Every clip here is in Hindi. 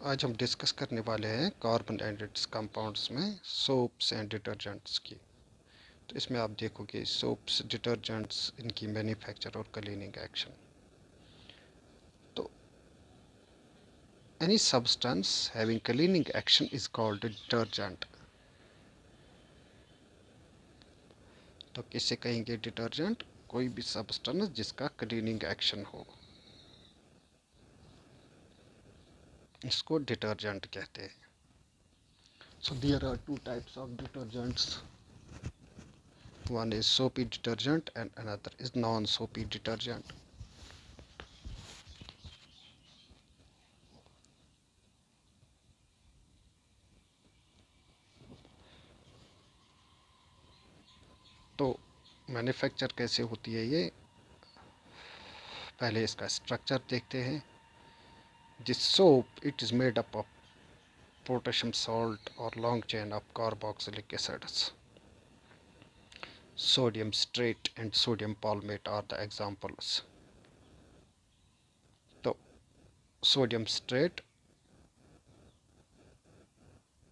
आज हम डिस्कस करने वाले हैं कार्बन एंड इट्स कंपाउंड्स में सोप्स एंड डिटर्जेंट्स की। तो इसमें आप देखोगे सोप्स, डिटर्जेंट्स, इनकी मैन्युफैक्चर और क्लीनिंग एक्शन। तो any substance having cleaning action is called detergent. तो किसे कहेंगे डिटर्जेंट? कोई भी सब्सटेंस जिसका क्लीनिंग एक्शन हो, इसको डिटर्जेंट कहते हैं। So there are two types of detergents. One is soapy detergent and another is non-soapy detergent. तो मैन्युफैक्चर कैसे होती है ये, पहले इसका स्ट्रक्चर देखते हैं। This soap it is made up of potassium salt और long chain of carboxylic acids. Sodium citrate and sodium palmate are the examples. तो sodium citrate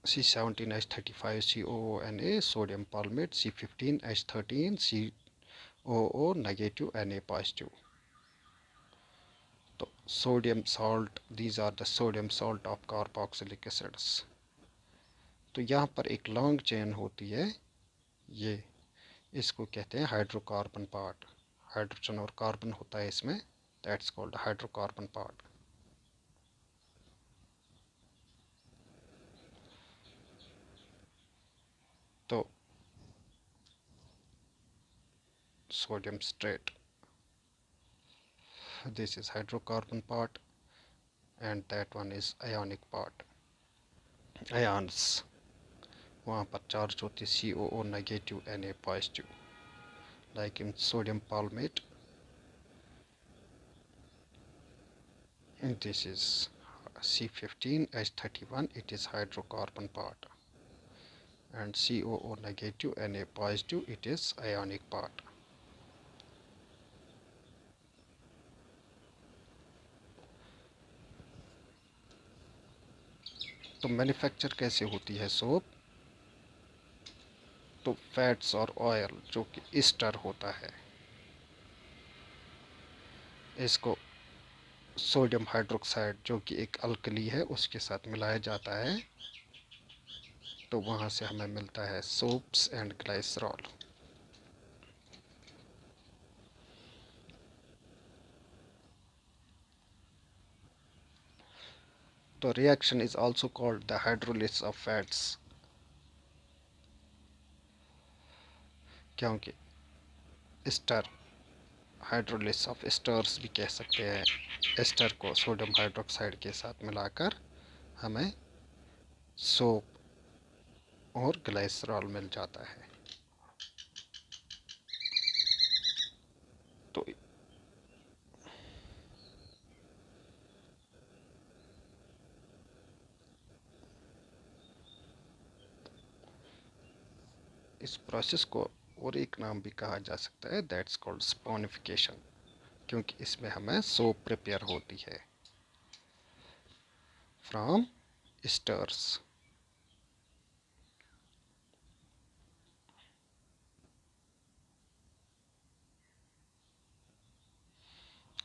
C17H35 COONA, sodium palmate C15H13 COO negative Na positive. तो sodium salt, these are the sodium salt of carboxylic acids. तो यहाँ पर एक लॉन्ग चेन होती है, ये इसको कहते हैं हाइड्रोकार्बन पार्ट। हाइड्रोजन और कार्बन होता है इसमें, दैट्स कॉल्ड हाइड्रोकार्बन पार्ट। तो sodium citrate, this is hydrocarbon part and that one is ionic part. Ions, वहाँ पर चार्ज होती है COO negative Na positive, like in sodium palmate. This is C15H31, it is hydrocarbon part, and COO negative Na positive, it is ionic part. तो मैन्युफैक्चर कैसे होती है सोप? तो फैट्स और ऑयल जो कि ईस्टर होता है, इसको सोडियम हाइड्रोक्साइड जो कि एक अल्कली है उसके साथ मिलाया जाता है, तो वहाँ से हमें मिलता है सोप्स एंड ग्लाइसरॉल। तो reaction is also called the hydrolysis of fats, क्योंकि एस्टर, हाइड्रोलिसिस ऑफ एस्टर्स भी कह सकते हैं। एस्टर को सोडियम हाइड्रोक्साइड के साथ मिलाकर हमें सोप और ग्लाइसरॉल मिल जाता है। तो इस प्रोसेस को और एक नाम भी कहा जा सकता है, दैट्स कॉल्ड स्पॉनिफिकेशन, क्योंकि इसमें हमें सोप प्रिपेयर होती है फ्रॉम एस्टर्स।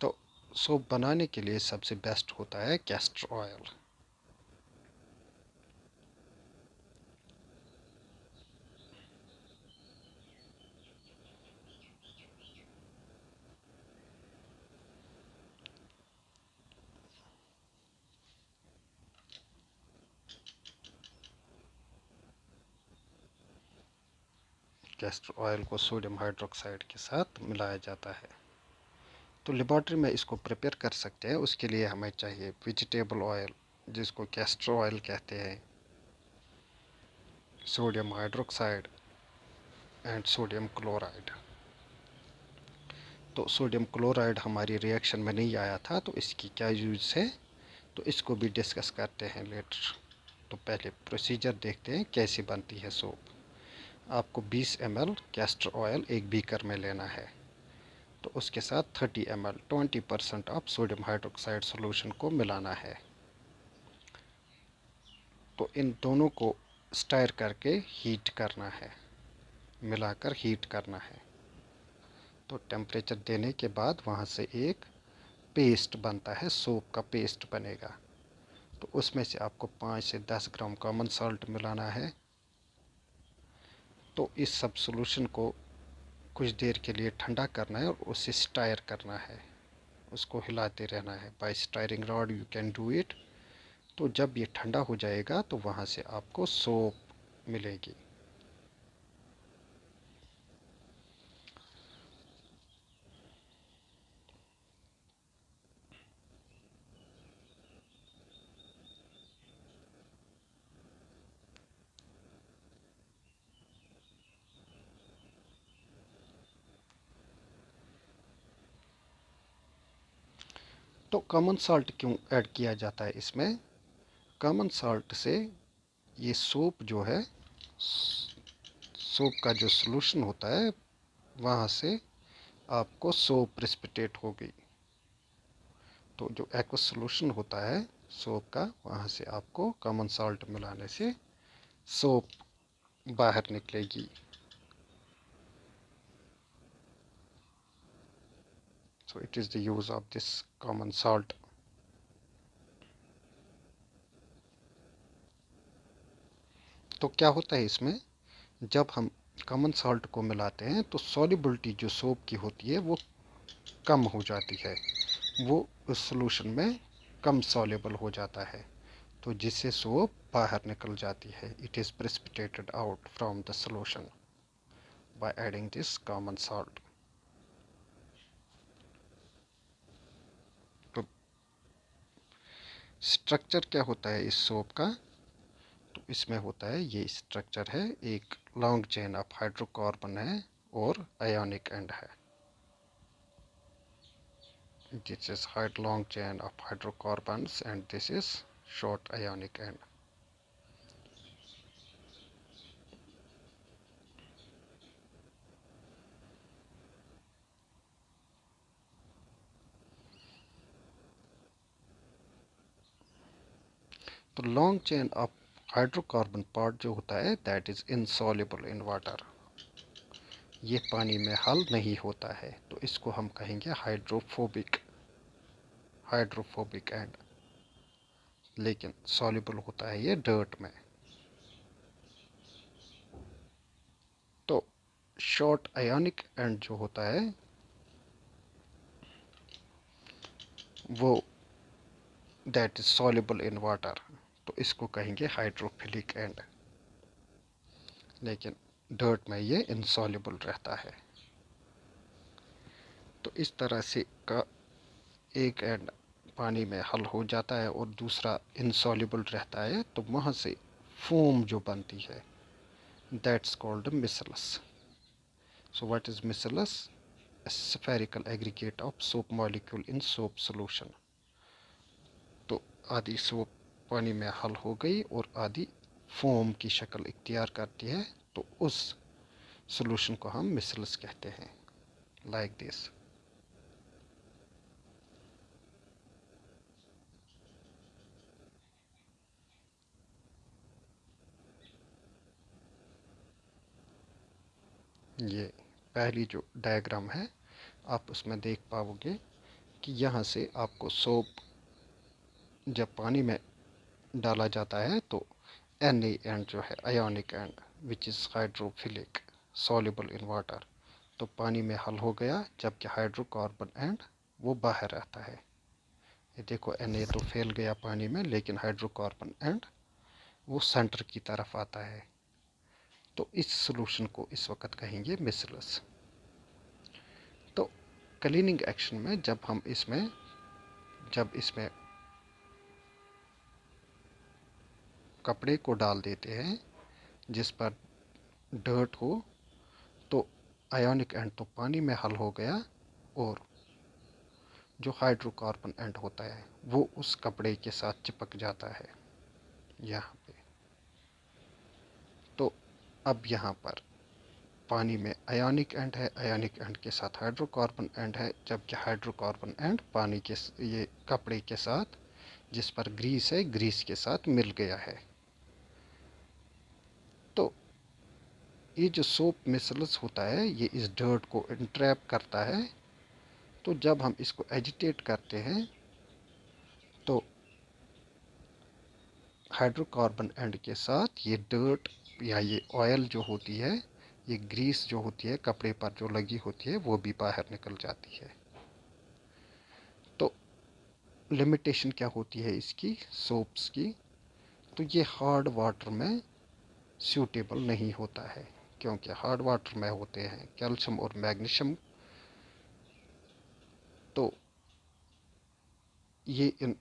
तो सोप बनाने के लिए सबसे बेस्ट होता है कैस्टर ऑयल। कैस्टर ऑयल को सोडियम हाइड्रोक्साइड के साथ मिलाया जाता है। तो लेबॉर्ट्री में इसको प्रिपेयर कर सकते हैं, उसके लिए हमें चाहिए वेजिटेबल ऑयल जिसको कैस्टर ऑयल कहते हैं, sodium hydroxide and sodium chloride. तो सोडियम क्लोराइड हमारी रिएक्शन में नहीं आया था, तो इसकी क्या यूज़ है, तो इसको भी डिस्कस करते हैं लेटर। तो पहले प्रोसीजर देखते हैं कैसे बनती है सोप। आपको 20 ml कैस्टर ऑयल एक बीकर में लेना है, तो उसके साथ 30 ml 20% of sodium hydroxide solution को मिलाना है। तो इन दोनों को स्टायर करके हीट करना है, मिलाकर हीट करना है। तो टेम्परेचर देने के बाद वहाँ से एक पेस्ट बनता है, सोप का पेस्ट बनेगा। तो उसमें से आपको 5 से 10 ग्राम कॉमन सॉल्ट मिलाना है। तो इस सब सॉल्यूशन को कुछ देर के लिए ठंडा करना है और उसे स्टायर करना है, उसको हिलाते रहना है। By stirring rod you can do it. तो जब ये ठंडा हो जाएगा तो वहाँ से आपको सोप मिलेगी। तो कॉमन सॉल्ट क्यों ऐड किया जाता है इसमें? कॉमन सॉल्ट से ये सोप जो है, सोप का जो सॉल्यूशन होता है वहाँ से आपको सोप प्रेसिपिटेट होगी। तो जो एक्वस सॉल्यूशन होता है सोप का, वहाँ से आपको कॉमन सॉल्ट मिलाने से सोप बाहर निकलेगी। So it is the use of this common salt. तो क्या होता है इसमें, जब हम कॉमन सॉल्ट को मिलाते हैं तो सॉल्युबिलिटी जो सोप की होती है वो कम हो जाती है, वो उस सॉल्यूशन में कम सॉल्युबल हो जाता है, तो जिससे सोप बाहर निकल जाती है। It is precipitated out from the solution by adding this common salt. तो स्ट्रक्चर क्या होता है इस सोप का? तो इसमें होता है, ये स्ट्रक्चर है, एक लॉन्ग चेन ऑफ हाइड्रोकार्बन है और आयोनिक एंड है। This is hard long chain of hydrocarbons and this is short ionic end. तो long chain of hydrocarbon part जो होता है that is insoluble in water, ये पानी में हल नहीं होता है, तो इसको हम कहेंगे हाइड्रोफोबिक, हाइड्रोफोबिक एंड। लेकिन सॉल्युबल होता है ये डर्ट में। तो शॉर्ट आयोनिक एंड जो होता है वो that is soluble in water, तो इसको कहेंगे हाइड्रोफिलिक एंड। लेकिन डर्ट में ये इनसॉल्युबल रहता है। तो इस तरह से का एक एंड पानी में हल हो जाता है और दूसरा इनसॉल्युबल रहता है, तो वहाँ से फोम जो बनती है that's called micelles. So what is micelles? Spherical aggregate of soap molecule in soap solution. तो आधी सोप पानी में हल हो गई और आधी फोम की शक्ल इख्तियार करती है, तो उस सॉल्यूशन को हम मिसलस कहते हैं, लाइक दिस। ये पहली जो डायग्राम है आप उसमें देख पाओगे कि यहाँ से आपको सोप जब पानी में डाला जाता है तो Na एंड जो है ionic and which is hydrophilic soluble in water, तो पानी में हल हो गया, जबकि हाइड्रोकार्बन एंड वो बाहर रहता है। ये देखो Na तो फैल गया पानी में, लेकिन हाइड्रोकार्बन एंड वो सेंटर की तरफ आता है। तो इस सॉल्यूशन को इस वक्त कहेंगे मिसलस। तो क्लीनिंग एक्शन में जब इसमें कपड़े को डाल देते हैं जिस पर डर्ट हो, तो आयोनिक एंड तो पानी में हल हो गया और जो हाइड्रोकार्बन एंड होता है वो उस कपड़े के साथ चिपक जाता है यहाँ पे। तो अब यहाँ पर पानी में आयोनिक एंड है, आयोनिक एंड के साथ हाइड्रोकार्बन एंड है, जबकि हाइड्रोकार्बन एंड पानी के ये कपड़े के साथ जिस पर ग्रीस है, ग्रीस के साथ मिल गया है। तो ये जो सोप मिसल्स होता है ये इस डर्ट को इंट्रैप करता है। तो जब हम इसको एजिटेट करते हैं तो हाइड्रोकार्बन एंड के साथ ये डर्ट या ये ऑयल जो होती है, ये ग्रीस जो होती है कपड़े पर जो लगी होती है, वो भी बाहर निकल जाती है। तो लिमिटेशन क्या होती है इसकी सोप्स की? तो ये हार्ड वाटर में सूटेबल नहीं होता है, क्योंकि हार्ड वाटर में होते हैं कैल्शियम और मैग्नीशियम। तो ये इन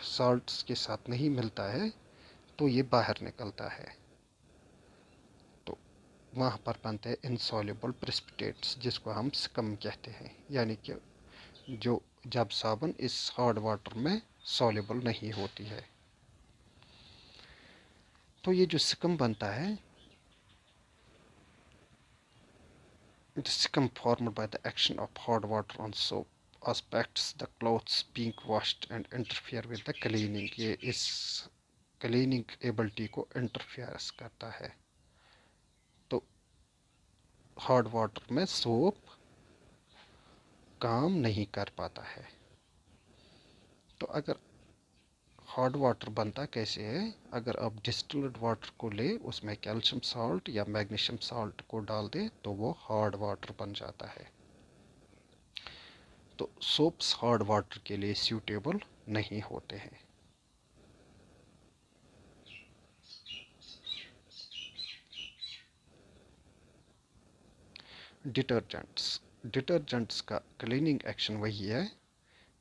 साल्ट्स के साथ नहीं मिलता है, तो ये बाहर निकलता है। तो वहाँ पर बनते हैं इनसॉल्युबल प्रेसिपिटेट्स, जिसको हम स्कम कहते हैं, यानी कि जो जब साबुन इस हार्ड वाटर में सॉल्युबल नहीं होती है। तो ये जो स्कम बनता है, it is scum formed by the action of hard water on soap aspects the clothes being washed and interfere with the cleaning। ये इस क्लीनिंग एबिलिटी को इंटरफेयर्स करता है। तो हार्ड वाटर में सोप काम नहीं कर पाता है। तो अगर हार्ड वाटर बनता कैसे है? अगर आप डिस्टिल्ड वाटर को ले, उसमें कैल्शियम साल्ट या मैग्नीशियम साल्ट को डाल दे, तो वो हार्ड वाटर बन जाता है। तो सोप्स हार्ड वाटर के लिए सूटेबल नहीं होते हैं। डिटर्जेंट्स का क्लीनिंग एक्शन वही है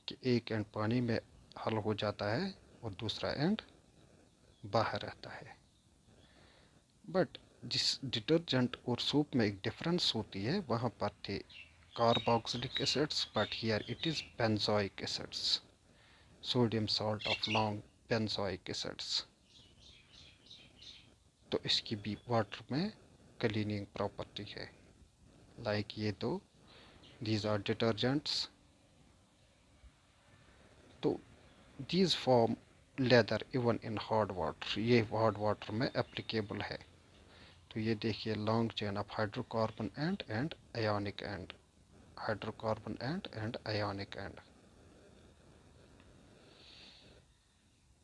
कि एक एंड पानी में हल हो जाता है और दूसरा एंड बाहर रहता है। बट जिस डिटर्जेंट और सोप में एक डिफरेंस होती है, वहाँ पर थे carboxylic acids, but here it is benzoic acids, sodium salt of long benzoic acids. तो इसकी भी वाटर में क्लीनिंग प्रॉपर्टी है। लाइक ये दो, these are detergents। तो these form leather even in hard water, ये हार्ड वाटर में एप्लीकेबल है। तो ये देखिए long chain of hydrocarbon and ionic and, hydrocarbon and ionic and.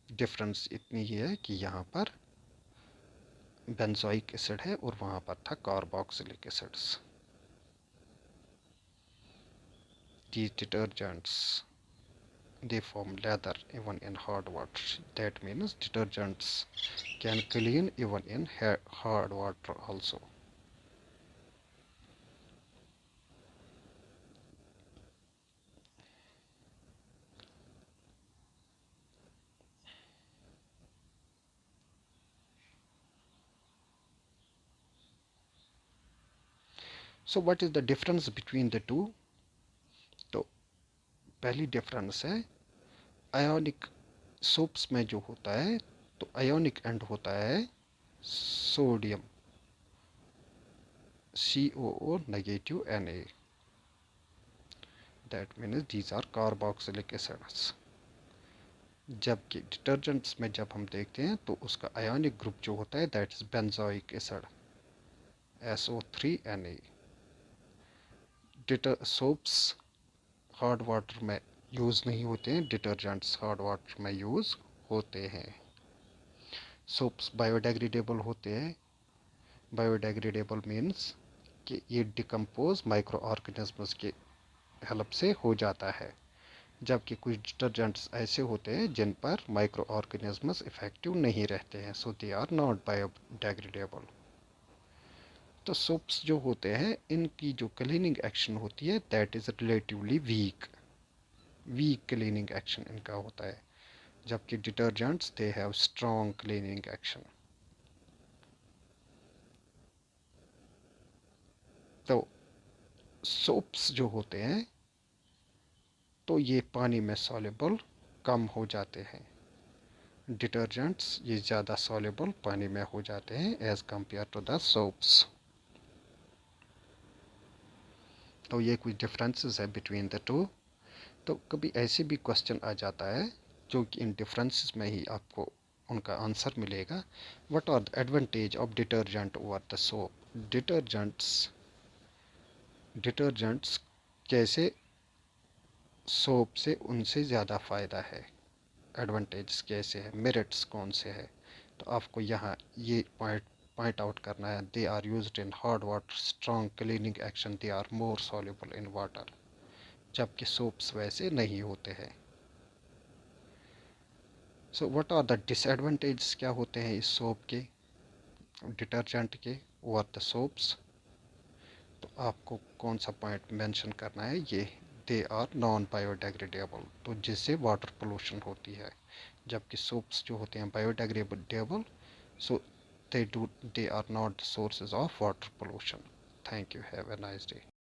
Difference इतनी ही है कि यहाँ पर बेंजोइक एसिड है और वहाँ पर था carboxylic acids. These detergents, they form leather even in hard water. That means detergents can clean even in hard water also। So what is the difference between the two? तो पहली डिफरेंस है आयोनिक सोप्स में जो होता है, तो आयोनिक एंड होता है sodium COO negative Na, that means these are carboxylic acids. जबकि डिटर्जेंट्स में जब हम देखते हैं तो उसका आयोनिक ग्रुप जो होता है that is benzoic acid SO3Na। Soaps hard water में यूज़ नहीं होते हैं, डिटर्जेंट्स हार्ड वाटर में यूज़ होते हैं। सोप्स बायोडिग्रेडेबल होते हैं। बायोडिग्रेडेबल मीन्स कि ये डिकम्पोज माइक्रो ऑर्गेनिजम्स के हेल्प से हो जाता है, जबकि कुछ डिटर्जेंट्स ऐसे होते हैं जिन पर माइक्रो ऑर्गेनिजम्स इफेक्टिव नहीं रहते हैं, so they are not biodegradable. तो सोप्स जो होते हैं इनकी जो क्लीनिंग एक्शन होती है that is relatively weak cleaning action इनका होता है, जबकि detergents they have strong cleaning action. तो सोप्स जो होते हैं तो ये पानी में सॉल्युबल कम हो जाते हैं, डिटर्जेंट्स ये ज़्यादा सॉल्युबल पानी में हो जाते हैं as compare to the soaps. तो ये कुछ डिफरेंसेस है बिटवीन द टू। तो कभी ऐसे भी क्वेश्चन आ जाता है जो कि इन डिफरेंसेस में ही आपको उनका आंसर मिलेगा। What are the advantage of detergent over the soap. Detergents कैसे सोप से उनसे ज़्यादा फ़ायदा है, एडवांटेज कैसे है, मेरिट्स कौन से है। तो आपको यहाँ ये पॉइंट आउट करना है। They are used in hard water, strong cleaning action, they are more soluble in water. जबकि सोप्स वैसे नहीं होते हैं। So what are the disadvantage, क्या होते हैं इस सोप के, डिटर्जेंट के और द सोप्स। तो आपको कौन सा पॉइंट मेंशन करना है, ये दे आर नॉन बायोडिग्रेडेबल, तो जिससे वाटर पोल्यूशन होती है। जबकि सोप्स जो होते हैं biodegradable, so they are not sources of water pollution. Thank you, have a nice day।